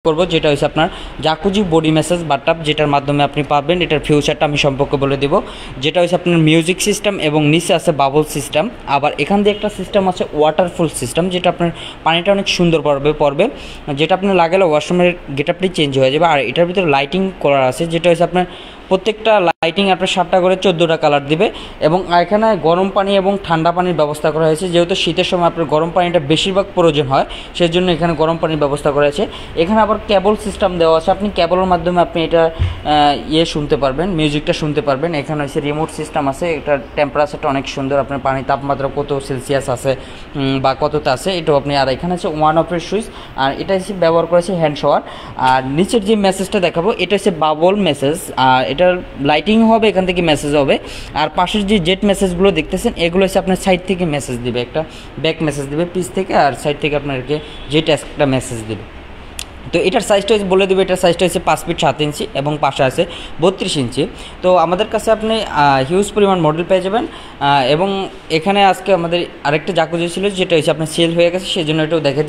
করব, যেটা হচ্ছে আপনার জাকুজি বডি ম্যাসাজ বাথটাব, যেটার মাধ্যমে আপনি পাবেন। এটার ফিউচারটা আমি সম্পর্কে বলে দেব, যেটা হচ্ছে আপনার মিউজিক সিস্টেম এবং নিচে আছে বাবল সিস্টেম। আবার এখান দিয়ে একটা সিস্টেম আছে ওয়াটারফুল সিস্টেম, যেটা আপনার পানিটা অনেক সুন্দরভাবে পড়বে, যেটা আপনার লাগালে ওয়াশরুমের গেটআপটি চেঞ্জ হয়ে যাবে। আর এটার ভিতরে লাইটিং করা আছে, যেটা হচ্ছে আপনার প্রত্যেকটা লাইটিং আপনার 7টা করে 14টা কালার দিবে। এবং এখানে গরম পানি এবং ঠান্ডা পানির ব্যবস্থা করা হয়েছে, যেহেতু শীতের সময় আপনার গরম পানিটা বেশিরভাগ প্রয়োজন হয়, সেই জন্য এখানে গরম পানির ব্যবস্থা করা হয়েছে। এখানে আবার কেবল সিস্টেম দেওয়া আছে, আপনি কেবলের মাধ্যমে আপনি এটা শুনতে পারবেন, মিউজিকটা শুনতে পারবেন। এখানে হচ্ছে রিমোট সিস্টেম আছে, এটার টেম্পারেচারটা অনেক সুন্দর, আপনার পানির তাপমাত্রা কত সেলসিয়াস আছে বা কততে আছে এটাও আপনি। আর এখানে আছে ওয়ান অফের সুইচ, আর এটা হচ্ছে ব্যবহার করেছে হ্যান্ড শাওয়ার। আর নিচের যে মেসেজটা দেখাবো এটা হচ্ছে বাবল মেসেজ, আর এটার লাইটিং হবে, এখান থেকে মেসেজ হবে। আর পাশের যে জেট মেসেজগুলো দেখতেছেন এগুলো হচ্ছে আপনার সাইড থেকে মেসেজ দিবে, একটা ব্যাক মেসেজ দিবে পিস থেকে, আর সাইড থেকে আপনাকে জেট একটা মেসেজ দিবে। তো এটার সাইজটা বলে দেবে, এটার সাইজটা হচ্ছে 5 ফিট 7 ইঞ্চি এবং পাশে আছে 32 ইঞ্চি। তো আমাদের কাছে আপনি হিউজ পরিমাণ মডেল পেয়ে যাবেন। এবং এখানে আজকে আমাদের আরেকটা জাকুজি ছিল, যেটা হচ্ছে আপনার সেল হয়ে গেছে, সেই জন্য এটাও দেখাতে